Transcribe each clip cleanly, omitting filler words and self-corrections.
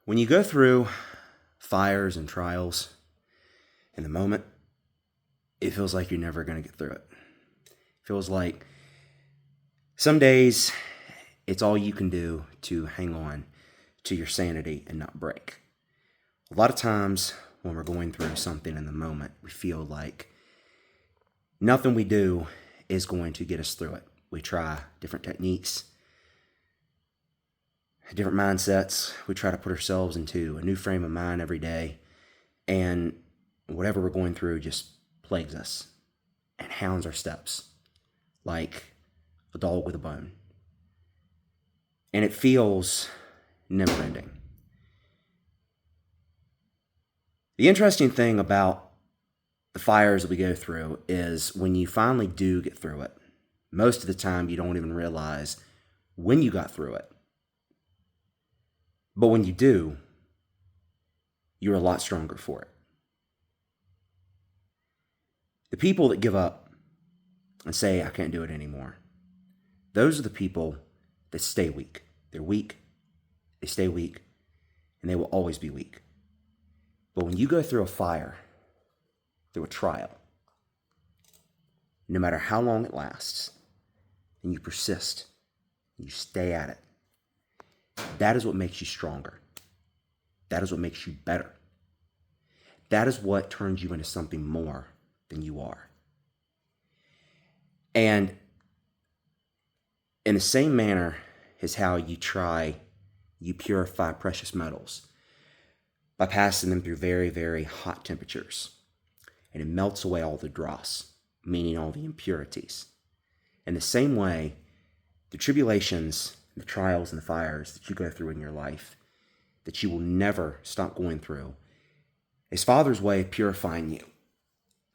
When you go through fires and trials in the moment, it feels like you're never going to get through it. It feels like some days it's all you can do to hang on to your sanity and not break. A lot of times when we're going through something in the moment, we feel like nothing we do is going to get us through it. We try different techniques, different mindsets. We try to put ourselves into a new frame of mind every day, and whatever we're going through just plagues us and hounds our steps like a dog with a bone. And it feels never ending. The interesting thing about the fires that we go through is when you finally do get through it, most of the time you don't even realize when you got through it. But when you do, you're a lot stronger for it. The people that give up and say, I can't do it anymore, those are the people that stay weak. They're weak, they stay weak, and they will always be weak. But when you go through a fire, through a trial, no matter how long it lasts, and you persist, and you stay at it, that is what makes you stronger. That is what makes you better. That is what turns you into something more than you are. And in the same manner is how you purify precious metals by passing them through very, very hot temperatures. And it melts away all the dross, meaning all the impurities. In the same way, the tribulations, the trials, and the fires that you go through in your life, that you will never stop going through, is Father's way of purifying you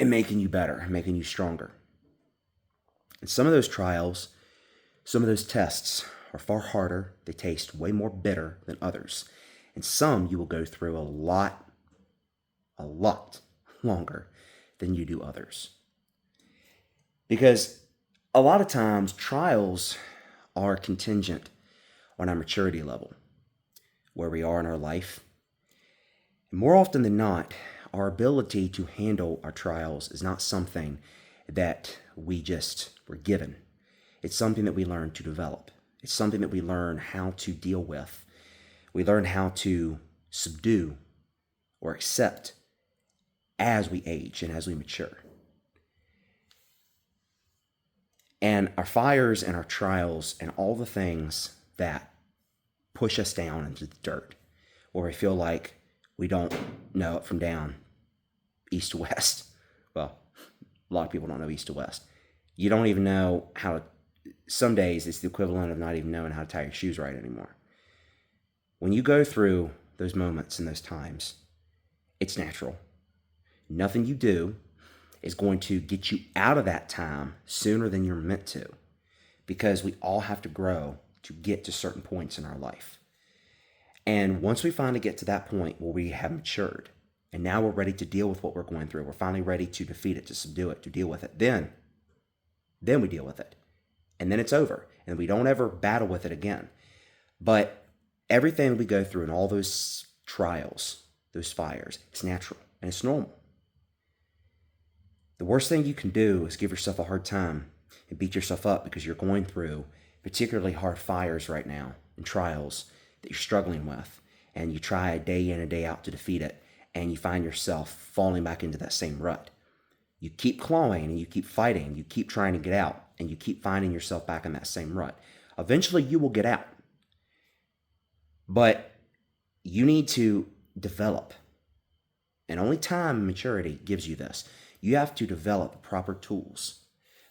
and making you better, and making you stronger. And some of those trials, some of those tests are far harder. They taste way more bitter than others. And some you will go through a lot longer than you do others. Because a lot of times trials are contingent on our maturity level, where we are in our life. And more often than not, our ability to handle our trials is not something that we just were given. It's something that we learn to develop. It's something that we learn how to deal with. We learn how to subdue or accept as we age and as we mature. And our fires and our trials and all the things that push us down into the dirt, where we feel like we don't know up from down, east to west. Well, a lot of people don't know east to west. You don't even know how to, some days it's the equivalent of not even knowing how to tie your shoes right anymore. When you go through those moments and those times, it's natural. Nothing you do is going to get you out of that time sooner than you're meant to, because we all have to grow to get to certain points in our life. And once we finally get to that point where we have matured, and now we're ready to deal with what we're going through, we're finally ready to defeat it, to subdue it, to deal with it, then we deal with it. And then it's over, and we don't ever battle with it again. But everything we go through and all those trials, those fires, it's natural and it's normal. The worst thing you can do is give yourself a hard time and beat yourself up because you're going through particularly hard fires right now and trials that you're struggling with, and you try day in and day out to defeat it, and you find yourself falling back into that same rut. You keep clawing and you keep fighting, you keep trying to get out, and you keep finding yourself back in that same rut. Eventually you will get out. But you need to develop. And only time and maturity gives you this. You have to develop the proper tools,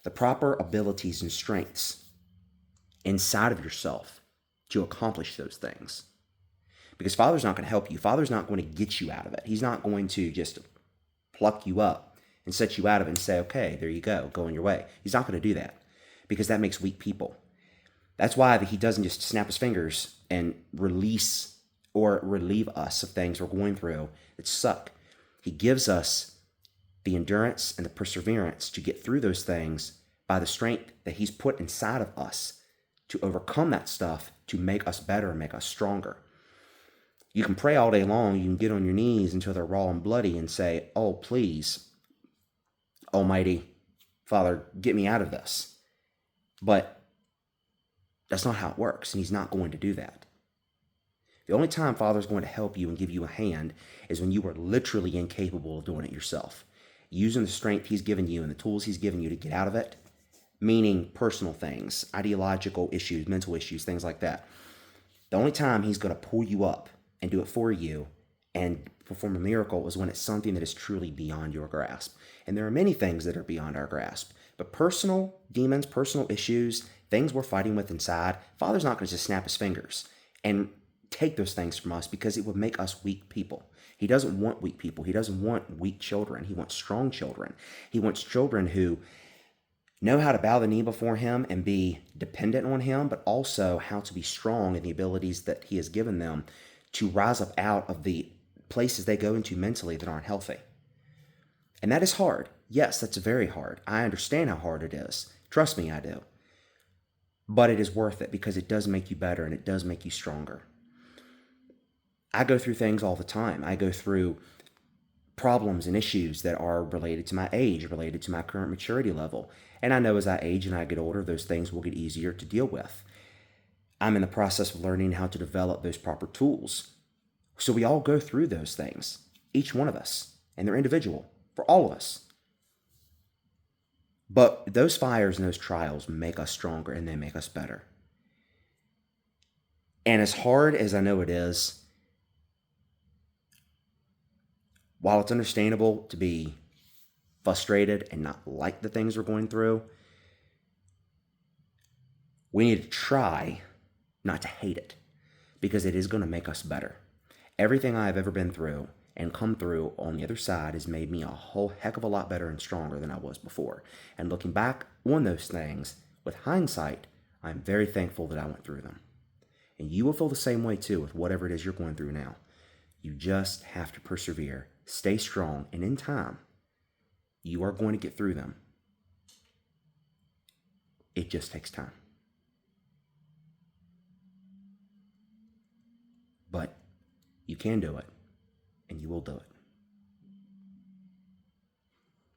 the proper abilities and strengths inside of yourself to accomplish those things. Because Father's not going to help you. Father's not going to get you out of it. He's not going to just pluck you up and set you out of it and say, okay, there you go, go on your way. He's not going to do that, because that makes weak people. That's why he doesn't just snap his fingers and release or relieve us of things we're going through that suck. He gives us the endurance and the perseverance to get through those things by the strength that he's put inside of us to overcome that stuff, to make us better and make us stronger. You can pray all day long. You can get on your knees until they're raw and bloody and say, "Oh, please, Almighty Father, get me out of this." But that's not how it works, and He's not going to do that. The only time Father's going to help you and give you a hand is when you are literally incapable of doing it yourself. Using the strength He's given you and the tools He's given you to get out of it, meaning personal things, ideological issues, mental issues, things like that. The only time He's going to pull you up and do it for you and perform a miracle is when it's something that is truly beyond your grasp. And there are many things that are beyond our grasp. But personal demons, personal issues, things we're fighting with inside, Father's not going to just snap His fingers and take those things from us because it would make us weak people. He doesn't want weak people. He doesn't want weak children. He wants strong children. He wants children who know how to bow the knee before Him and be dependent on Him, but also how to be strong in the abilities that He has given them to rise up out of the places they go into mentally that aren't healthy. And that is hard. Yes, that's very hard. I understand how hard it is. Trust me, I do. But it is worth it because it does make you better and it does make you stronger. I go through things all the time. I go through problems and issues that are related to my age, related to my current maturity level. And I know as I age and I get older, those things will get easier to deal with. I'm in the process of learning how to develop those proper tools. So we all go through those things, each one of us, and they're individual for all of us. But those fires and those trials make us stronger and they make us better. And as hard as I know it is, while it's understandable to be frustrated and not like the things we're going through, we need to try not to hate it because it is going to make us better. Everything I've ever been through and come through on the other side has made me a whole heck of a lot better and stronger than I was before. And looking back on those things with hindsight, I'm very thankful that I went through them. And you will feel the same way too with whatever it is you're going through now. You just have to persevere, stay strong, and in time, you are going to get through them. It just takes time. But you can do it, and you will do it.